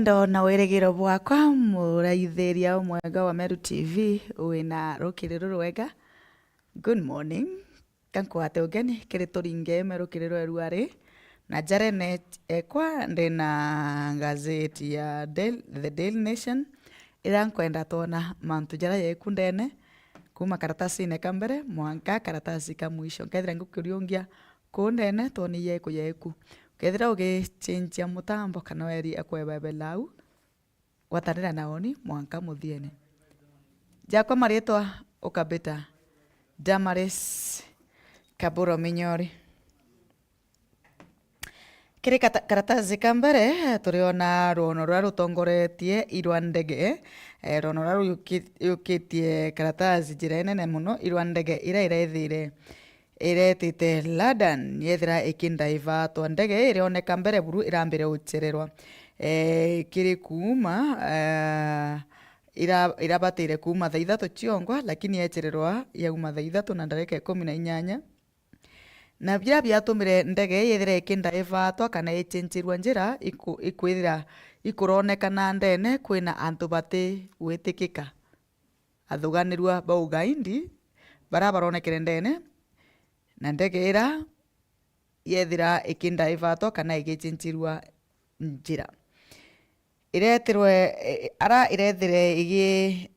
wendo na wirigiro bwakwa muraithiria mwega wa Meru TV wina rukiriro rwega. Good morning. Kankwate ugeni kiri turinge merukiriro eruari na jarene ekwa ndina gazeti ya The Daily Nation ira nkwenda tona mantu jara yekundene kuma karatasi ne kambere mwanka karatasi ka mwisho nkethira ngukuriungia kundene toni yeku kethira ugichinjia mutambo kana weri akwebebe lau watarira naoni mwanka muthiene jakwa marietwa ukabita Damaris Kaburo Minyori. Kiri karatasi ka mbere turiona ruono rwa rutongoretie irwa ndege ruono rwa rukitie karatasi njira nene muno irwa ndege ira irethire iretite London yethira ikindaiva twa ndege irioneka mbere buru irambire uchererwa kiri kuma irabatire kuma thaa ithatu chiongwa lakini yechererwa yauma thaa ithatu na ndarika 18 na bia biatumire ndege yethira ikindaivatwa kana ichinchirwa njira ikwithira ikuronekana ndene kwina antu bati witikika athuganirwa baugaindi bara baronekere ndene na ndege ira yethira ikindaivatwa kana igichinchirwa njira iretirwe irethire igi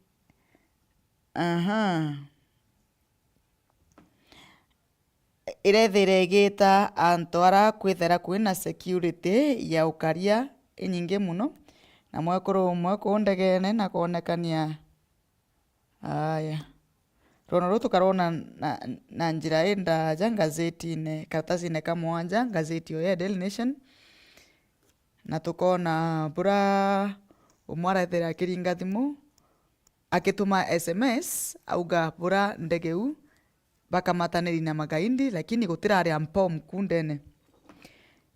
irethire igita antu ara kwithera kwina security ya ukaria inyingi muno na mwekuru umwe ku ndegene na kuonekania aya rono ru tukarona na njira indaja gazeti-ine karatasi-ine kamwanja gazeti yo ya Daily Nation na tukona bura umwe arethera akiringa thimu akituma SMS auga bura ndegeu bakamataniri na magaindi lakini gutirari ampom kundene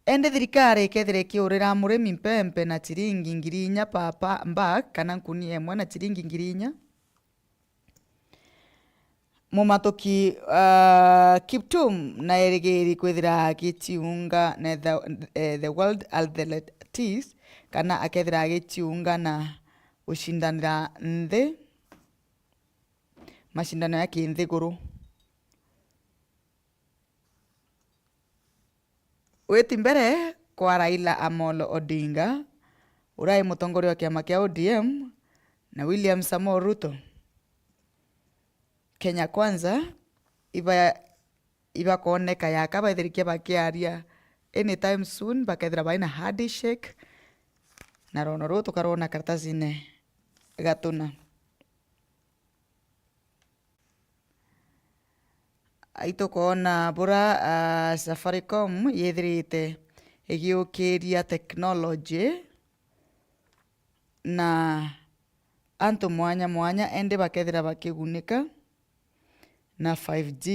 ende thirikari ikethire ikiurira murimi mpempe na chiringi 4,000 papa mbak kana nkuni emwe na chiringi 4,000 mumatoki Kiptum na erigiri kwithira gitiunga na the World Athletics kana akethira gitiunga na ushindanira nthi mashindano ya kinthiguru witi mbere kwa Raila Amolo Odinga urai mutongoria wa kiama kia ODM na William Samoei Ruto. Kenya Kwanza iba kuoneka yakaba ithirikia bakiaria anytime soon bakethira baina handshake na rono ru tukarona karatasi-ine gatuna aitukuona bura Safaricom yethirite igiukiria technology na antu mwanya mwanya ende bakethira bakigunika na 5G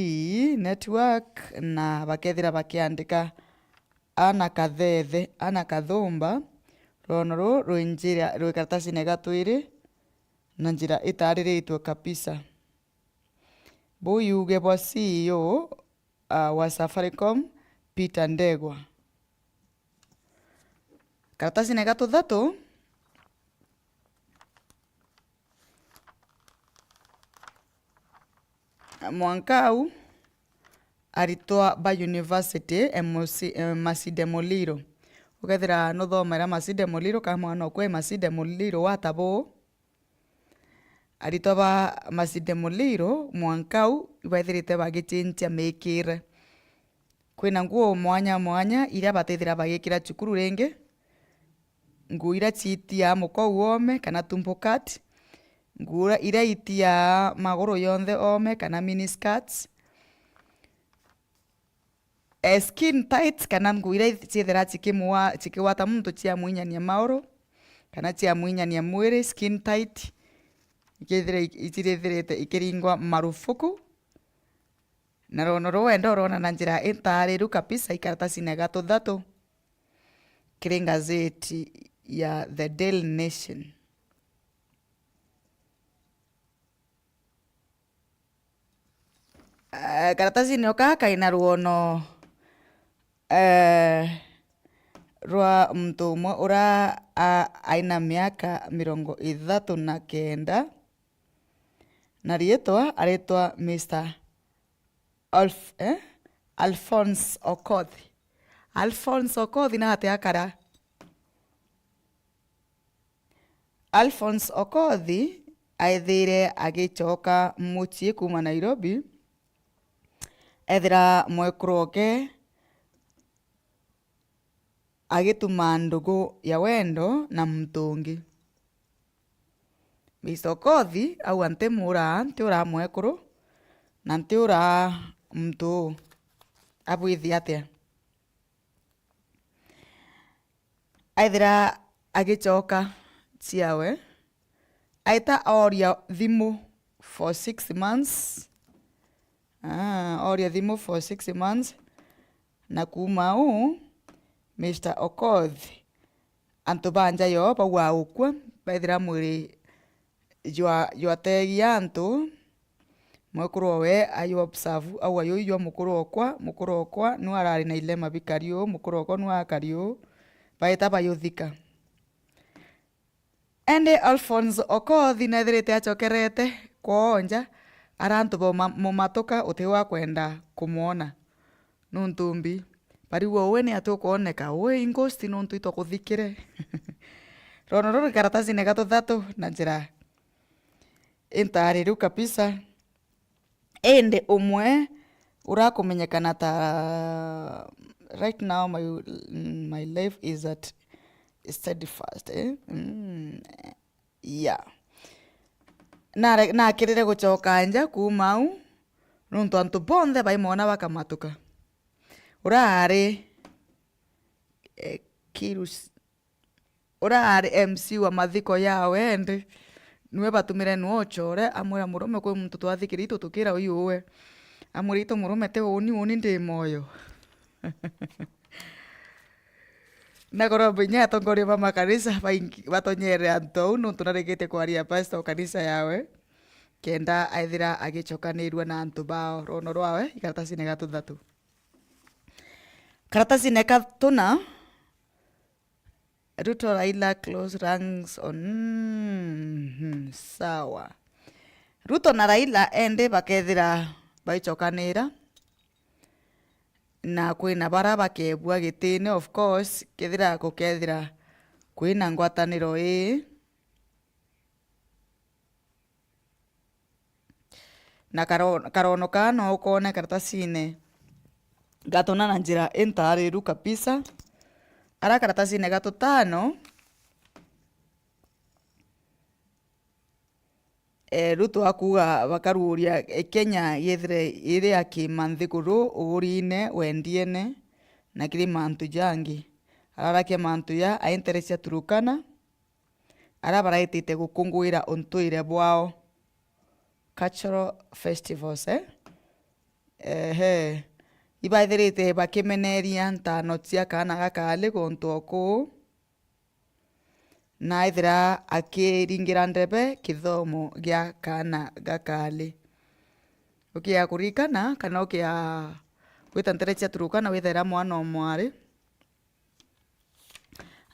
network na bakethira bakiandika ana kathumba rono ru rwinjira rwi karatasi-ine gatwiri na njira itariritwe kabisa bu yuge bwa CEO wa Safaricom Peter Ndegwa. Karatasi-ine gatuthatu mwankau aritwa ba University Masinde Muliro ukethira nuthomera Masinde Muliro ka mwana okwe Masinde Muliro watabu aritwa ba Masinde Muliro mwankau ibaithirite bagichinchia mikire kwina nguo mwanya mwanya iria batithira bagikira cukuru ringi nguo iria chitia mukou ome kana tumbukat nguo iria itia maguru yonthe ome kana miniskirts skin tight kana nguo iria chithira chikiwata muntu chia mwinyania mauro kana chia mwinyania mwiri skin tight ikithirite ikiringwa marufuku na rono rwenda urona na njira itariru kabisa ikaratasi-ine gatuthatu kiri gazeti ya The Daily Nation. Karatasi-ine oka kaina ruono rwa mtu umwe ura aina miaka 39 na rietwa aretwa Mr. Alphonse Okothi. Alphonse Okothi na hate akara. Alphonse Okothi aithire agichoka mucii kuma Nairobi ethira mwekuroke agituma ndugu ya wendo na mtungi. Mr. Okothi au antemura ntiura mwekuru na ntiura mtu abwithi atia. Aithira agichoka ciawe aita oria thimu for 6 months. Oria thimu for 6 months na kuma u Mr. Okothi antu banja yo bawa ukwa baithira mwiri jwategia antu mwekuru we ayo observe au ayo yo mukuru okwa nu arari na ilema bikario mukuru okwa nu akario baita bayuthika. Ende Alphonse Okothi nethirite achokerete kwonja arantu bo mumatuka utiwa kwenda kumuona nuntumbi pariwo we ni atukuoneka we ingosti nuntu itokuthikire. Rono ruru karatasi ne gathuthatu na njira intariru kabisa. Ende umwe urakumenyekana ta right now my life is at steadfast yeah na kirire guchoka nja kuma u nuntu antu bonthe baimona bakamatuka urari Kirus urari MC wa mathiko yawe ndi niwe batumire nuochore amwira murume kwi muntu twathikirito tukira uyu we amurito murume te uni ndi moyo. Na koro binya atongoria ba makanisa batonyere antu nuntu naregete kwaria pastor kanisa yawe kenda aithira agichokanirwa na antu bao. Rono rwawe ikaratasi ne gathuthatu. Karatasi ne katuna Ruto Raila close ranks on sawa. Ruto na Raila ende bakethira baichokanira na kwina bara bakebua gitine of course kethira gukethira kwina ngwataniro na karono kano ukone karatasine gatuna na njira intariru kabisa. Ara karatasine gatutano Ruto akuga bakaruria Kenya yethire iri akimanthikuru ugurine wendiene na kiri mantu jangi ararakia mantu ya ainteresia Turukana ara baraitite gukunguira untuire bwao cultural festivals ibaithirite bakimeneria ntano cia kana gakali guntu oku na ithira akiringira ndebe kithomo gia kana gakali ukia kurikana kana ukia gwita nteresia Turukana withera mwana omwari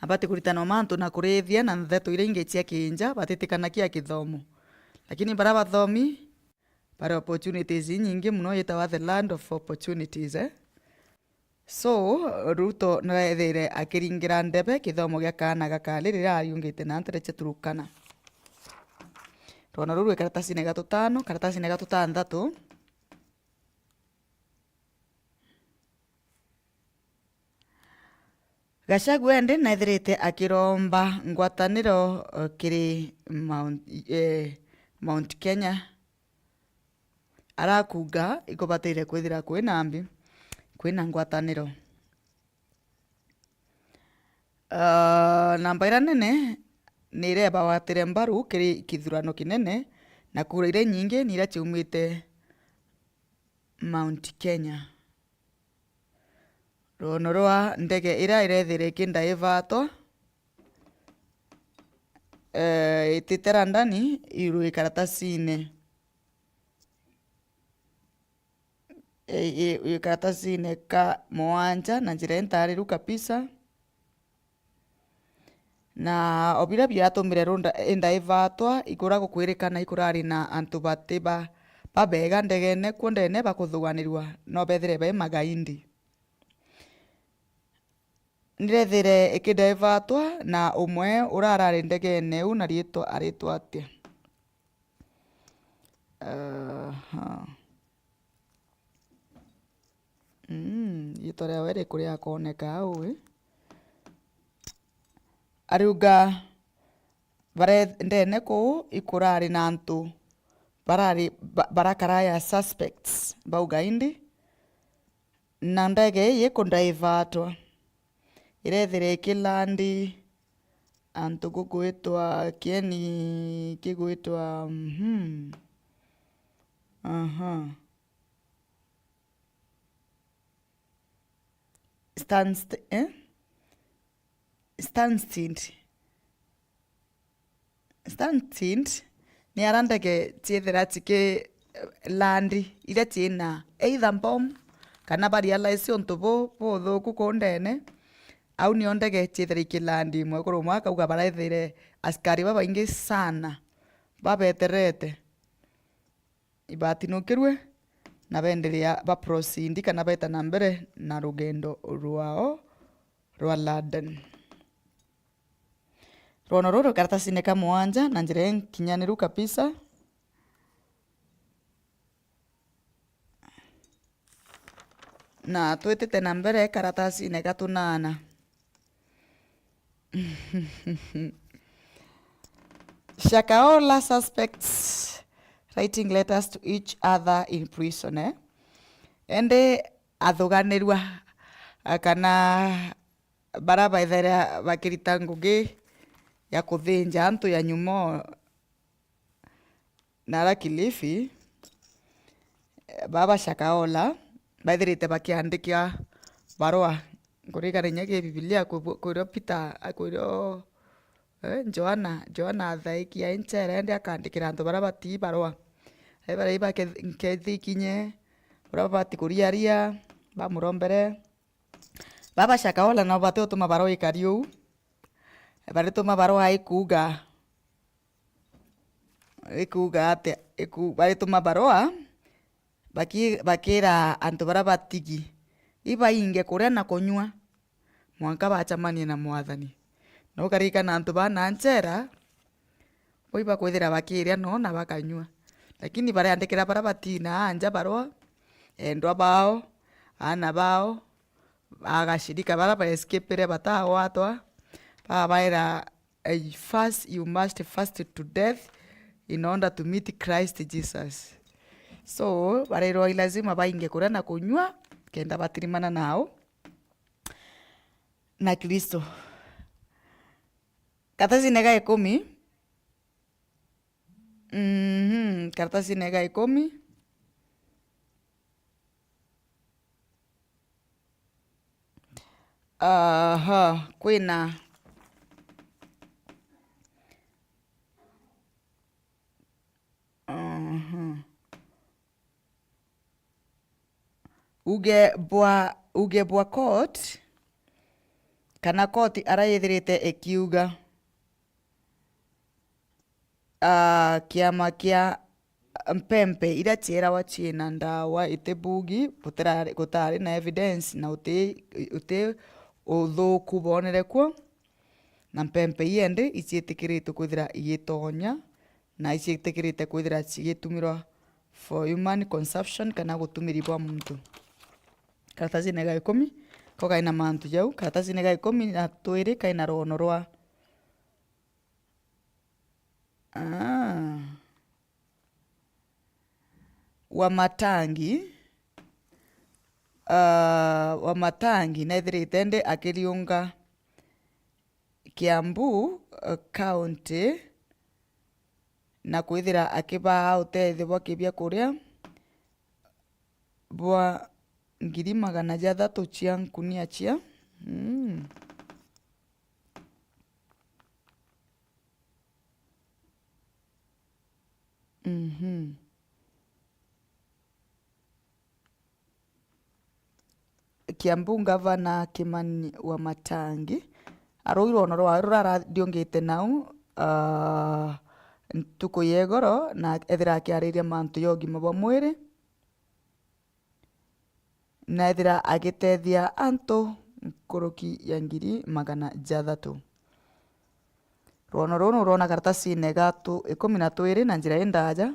abati kuritana mantu na kurithia na ntheto iria ingi cia kinja batitikana kia kithomo lakini bara bathomi bara opportunities nyingi muno yetawa the land of opportunities so Ruto naethire akiringira ndebe kithomo gia kana gakali rira ayungite na nteresia Turukana. Rono ruru karatasi ne gatutano karatasi ne gatutandatu Gachagua ende naithirite akiromba ngwataniro kiri Mount Kenya arakuga ikubatire kwithira kwina ngwataniro namba ira nene nireba watire mbaru kiri kithurano kinene na kura ire nyingi nira ciumite Mount Kenya. Rono rwa ndege ira irethire kindaivatwa ititera ndani iru ikaratasine ikaratasine ka mwanja na njira intariru kabisa na obira biatumire runda enda ivatwa ikura gukwirikana ikurari na antu bati babega ndegene kuondene bakuthuganirwa no bethire be magaindi nirethire ikidaivatwa na umwe urarari ndegene u na rietwa aritwa atia rietwa riawe rikuria koneka au ariuga ndene kuu ikurari na antu barakaraya suspects bauga indi na ndege yikundaivatwa irethire ikilandi antu gugwitwa kieni kigwitwa Stansted ni ara ndege ciithira ciki landi iria ciina either bomb kana barialaisi untu buthuku kuu ndene au nio ndege ciithira ikilandi imwe kuri umwe akauga baraithire askari babaingi sana babeterete ibatinukirwe na benderea baproceed kana baita na mbere na rugendo rwao rwa London. Rwono ruru karatasi-ini ka mwanja na njira nkinyaniru kabisa na twitite na mbere karatasi-ini ka tunana Shakahola suspects writing letters to each other in prison ende athuganirwa kana bara baithera bakirita ngugi ya kuthinja antu ya nyumo nara Kilifi baba Shakahola baithirite bakiandikia barua kurigania gi Biblia kurio Peter kurio Joana thaikia inchere ende akandikira antu bara batii barua bara iba kethikinye bara bati kuriaria bamurombere baba Shakahola no bati utuma barua ikariu barituma barua ikuga atia barituma barua bakira antu bara batigi ibainge kuria na kunywa mwanka bachamanie na mwathani no karikana antu bana njera boiba kwithira bakiria no na bakanywa lakini bariandikira bara batina anja barua endwa bao ana bao agashirika bara baeskepere batawatwa babaira first you must fast to death in order to meet Christ Jesus. So barairwa lazima bainge kuria na kunywa kenda batirimana nao na Kristo. Karatasi-ini ka 10 karatasi-ini ka 10 kwina uge bwa court kana koti araithirite ikiuga kiama kia mpempe iria cierawa ciina ndawa iti bugi gutari na evidence na uti uthuku bonere kuo na mpempe iendi iciitikirite kwithira igitonya na iciitikirite kwithira cigitumirwa for human consumption kana gutumiri bwa muntu. Karatasi-ini ka 10 ko kaina mantu jau. Karatasi-ini ka 10 na twiri kaina rwono rwa Wamatangi nethirite ndi akiriunga Kiambu county na kwithira akibaa utethio bwa kibia kuria bwa 300,000 cia nkunia cia Kiambu gavana Kimani Wamatangi aro irono rwawe ruraradiongete nau ntuku ya igoro na ethira akiariria mantu ya ugima bwa mwiri na ethira agitethia antu nkuruki ya 600,000. Rwono runu rwona karatasi-ine gatu 12 na njira indaja.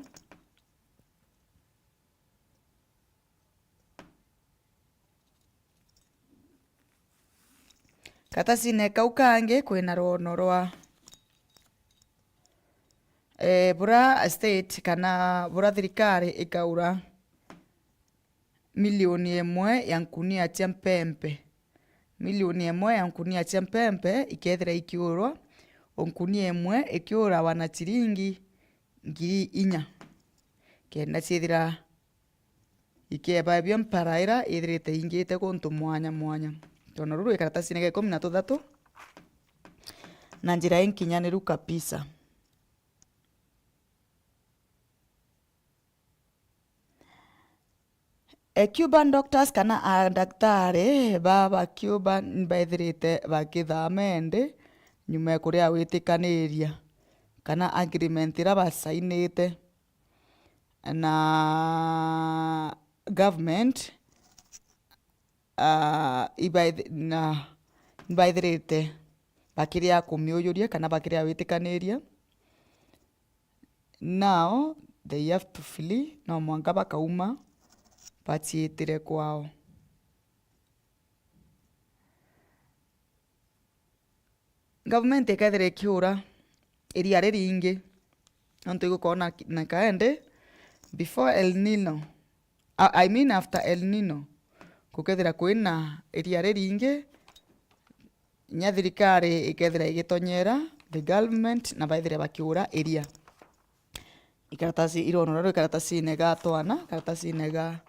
Karatasi-ine kau kangi kwina rwono rwa bura state kana bura thirikari ikaura milioni 1 ya nkunia cia mpempe. Milioni 1 ya nkunia cia mpempe ikethira ikiurwa nkunia 1 ikiura wana chiringi 4,000 kenda ciithira ikeba bia mparaira ithirite ingite kuntu mwanya mwanya. Tono ruru ikaratasi-ine ga 13 na njira inkinyaniru kabisa. Cuban doctors kana daktari baba Cuban baithirite bakithamendi nyuma ya kuria witikaniria kana agreement ira basainite na government baithirite bakiria kumiuyuria kana bakiria witikaniria. Now they have to flee, no mwanka bakauma bachiitire kwao. Government ikaithira ikiura iria riringi nontu igukona na kaende before El Nino, I mean after El Nino gukethira kwina iria riringi nya thirikari ikethira igitonyera the government na baithire bakiura iria. Ikaratasi irono rero ikaratasi-ine ga twana karatasi-ine ga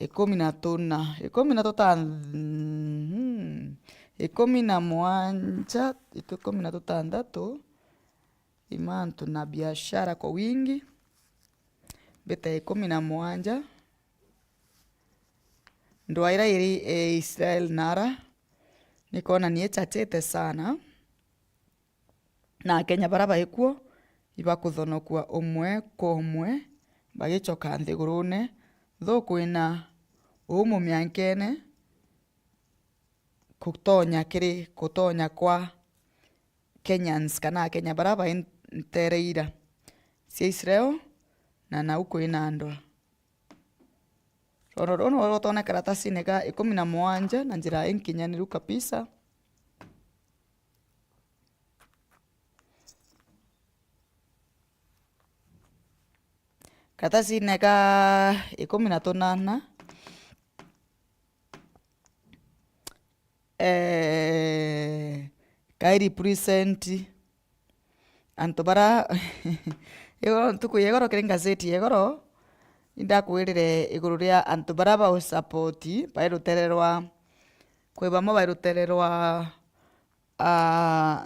14 16 imantu na biashara kwa wingi beta 17 ndwaira iri Israel nara nikona nie chachete sana na Kenya bara baikuo ibakuthonokua umwe kwa umwe bagichoka nthigurune tho kwina mumyankene kutonya kwa Kenyans kana Kenya bara baintereira cia Israel na nau kwina andwa. Rono rotona karatasi-ine ga 17 na njira inkinyaniru kabisa. Karatasi-ine ga 18 kairi present antu bara igoro ntuku igoro kiri ngazeti igoro indakwirire iguru ria antu bara ba support bairutererwa kwi bamwe bairutererwa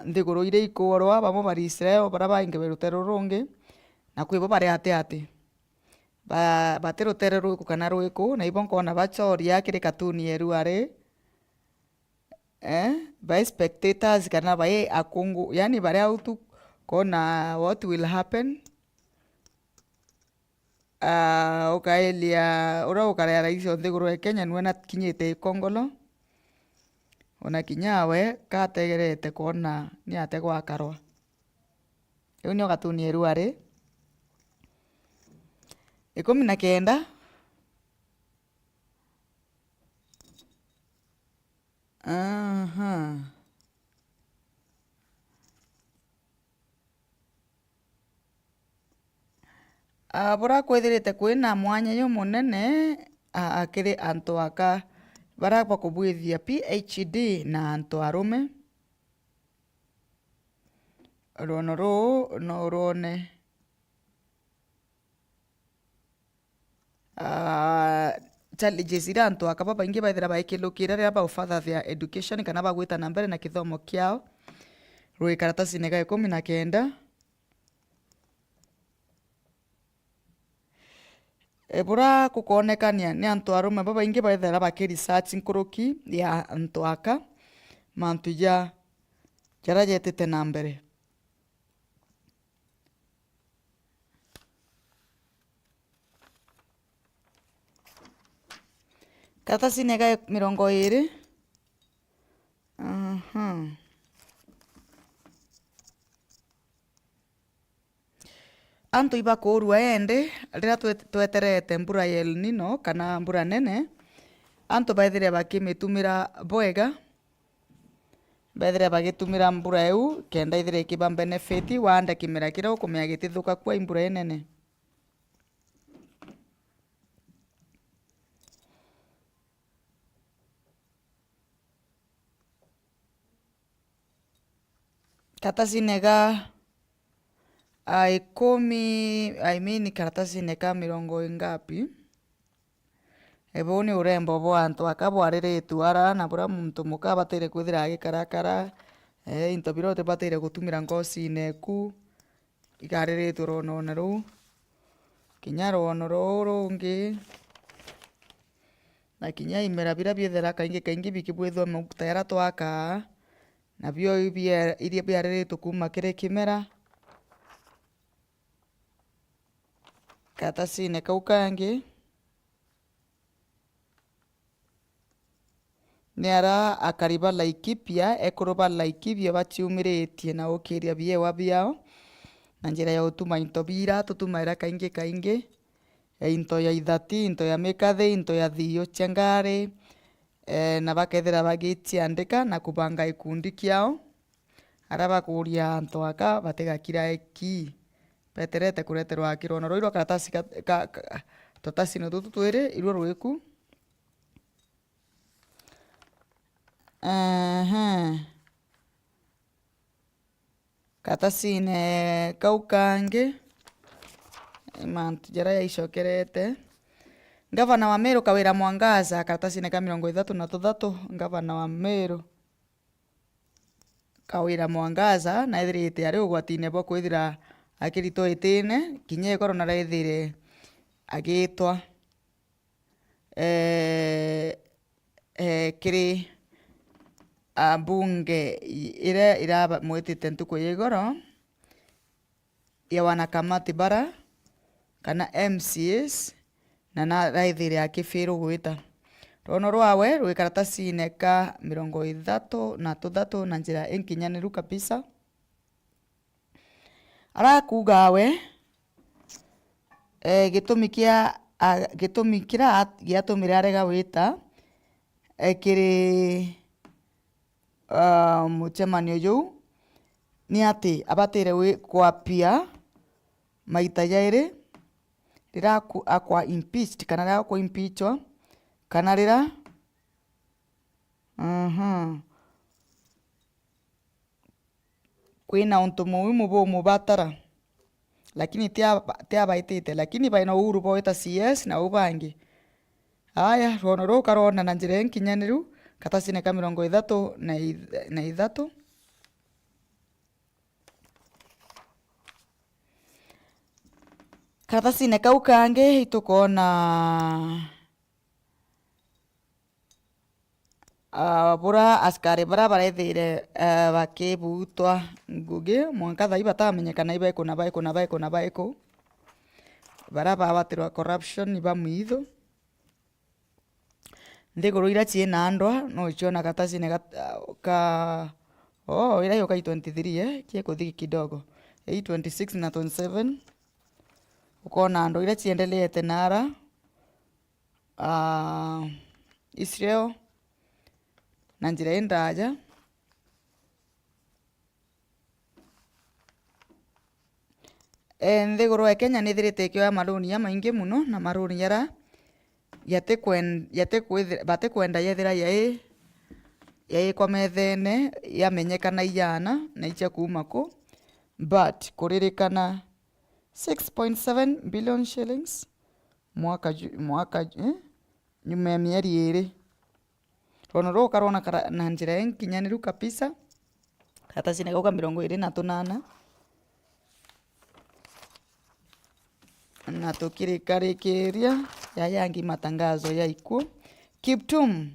nthiguru iria ikurwa bamwe bari Israel bara baingi bairutererwa rungi na kwi bo bari ati batirutererwa iku kana rwiku na ibo nkona bachoria kiri katuni yeru ari by spectators kana by akungu yani bari autu kona what will happen ukaelia ura ukaria rais wa nthiguru ya Kenya niwe nakinyite ikongolo ona kinyawe kategerete kuona ni ate gwakarwa riu nio katuni yeru ari 19 bura kwithirite kwina mwanya yo munene akiri antu aka bara bakubwithia PhD na antu arume. Rwono ruu no rwone challenges ira antu aka baingi baithira baikilukira riria baufurther their education kana bagwita na mbere na kithomo kiao. Rwi karatasi-ine ga 19 bura kukonekania ni antu arume baingi baithira baki research nkuruki ya antu aka mantu ja jara jetete na mbere. Karatasi nega 20. Antu iba kũrua ende rĩrĩa tweterete mbura ya El Nino kana mbura nene, antu baithire bakĩmĩtumĩra bwega, baithire bagĩtumĩra mbura eu kenda ithire ikiba benefit wande kimera kira ũkũmenya gĩtithũka kwa mbura nene. Karatasi nega 10, karatasi nega 20 ngapi, ebo ni urembo bwa antu akabwarĩrĩtwo ara na bura muntu muka bataire kwithira agikarakara into birote bataire gutumira ngoci neku igarĩrĩtwo ronone rũu kinya rono rũu rũngĩ na kinya imera bira biethera kaingi bikibwithwo maguta yara twaka nabio iria biarĩrĩtwo kuma kĩrĩ kimera. Karatasi kau kangi niara akariba Laikipia ekuruba Laikipia baciumĩrĩtie na ũkĩria biewa biao na njĩra ya ũtuma into bira tutumaira kaingi into ya ithati, into ya mĩkathĩ, into ya thio cia ngari na bakethira bagĩciandĩka na kubanga ikundi kiao ara bakuria antu aka batigakira eki beterete kureterwa kirono rũirwo karatasi tũtacino tũtũ twĩrĩ irwo rwĩku. Karatasi kau kangi mantu jara yaicokerete. Gavana wa Meru Kawira Mwangaza karatasi ka 33, gavana wa Meru Kawira Mwangaza na ithirite ari ugwatine bwa kwithira akirito itine kinya ikoro na raithire agitwa kiri bunge ira mwitite ntuku ya igoro ya wanakamati bara kana MCAs na raithire akifiru gwita rono rwawe rwi karatasi ka 33 na njira inkinyaniru kabisa. Arakuga we gitumi kiria giatumire arega wita kiri mucemanio juu ni ati abatire kwapia maita jairi rira akwa impeached kana rira akwa impeachwa kana rira kwina untu muhimu bomu batara lakini tia baitite lakini baina uhuru boita CS na ubangi aya rono rũu karona na njira nkinyaniru karatasi ka 33. Karatasi kau kangi itukona bura askari bara barethire bakibutwa ngugi mwanka thai batamenyekana ibaiku na baiku bara babatirwa corruption iba mwitho nthiguru ira ciina andwa no ichiona karatasi ka ira yoka 23 kiekuthigi kidogo 26 na 27 ukona andu ira ciendeleete nara Israel na njira indaja nthiguru ya Kenya nithirite ikioya maruni ya maingi muno na maruni yara batikwenda yethira yai kwa methene yamenyekana iyana na icha kuma ku but kuririkana 6.7 billion shillings mwaka nyuma ya mieri iri rono rũu karona na njira nkinyaniru kabisa karatasi kau ka 28 na tukirikarikiria yayangi matangazo ya ikuo Kiptum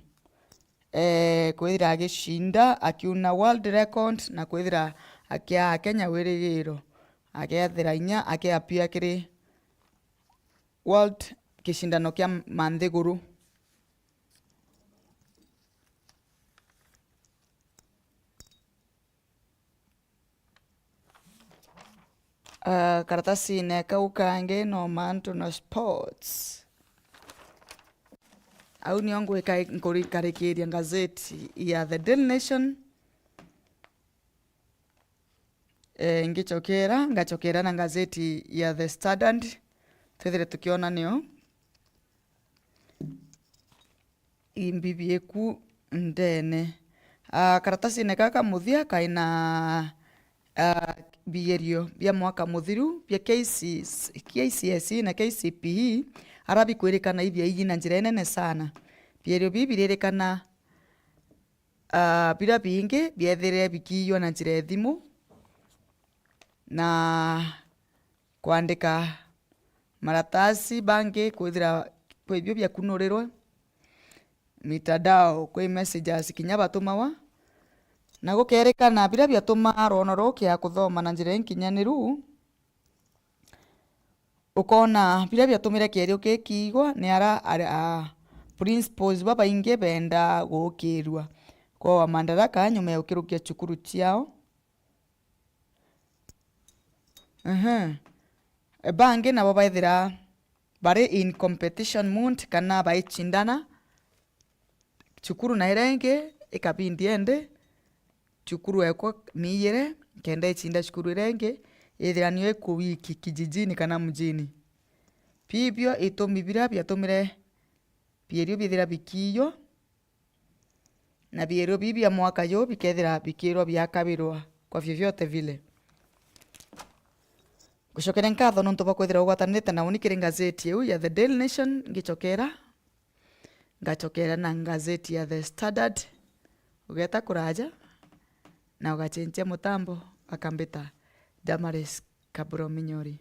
kwithira agishinda akiuna world record na kwithira akia Kenya wirigiro agethira inya akiapia kiri world kishindano kia manthiguru. Karatasi kau kange no manto no sports. Au nio ngurikarikiria gazeti ya The Daily Nation. Ngachokera na gazeti ya The Standard. Twethire tukiona nio imbibieku ndene. Karatasi kaka muthia kaina bierio bia mwaka muthiru bia KCSE na KCPE arabi kwirikana ibia igi na njira nene sana. Bierio biririkana bira bingi biethire bikiyo na njira thimu na kuandika maratasi bangi kwithira kwibio bia kunurirwe mitandao kwi messages kinya batumawa na gukerikana bira biatuma ronoro kia kuthoma na njira nkinyaniru ukona bira biatumire kierio kikigwa ni ara principals babaingi benda gukirwa kwa Madaraka nyuma ya ukirukia cukuru ciao. Bangi nabo baithira bari in competition mood kana baichindana cukuru na irenge ikabindi ende cukuru eko miyere kenda ichinda cukuru irenge ithira niyo kuwiki kijijini kana mjini. Pibio itumi bira biatumire bierio bithira bikiyo na bierio bibia mwaka yo bikethira bikirwa biakabirwa kwa vyovyote vile. Gucokera nkatho nontu bwa kwithira ugwatanite na unikire gazeti eu ya The Daily Nation. Ngachokera na gazeti ya The Standard. Ugeta kuraja na ugachenjia mutambo akambita Damaris Kaburo Minyori.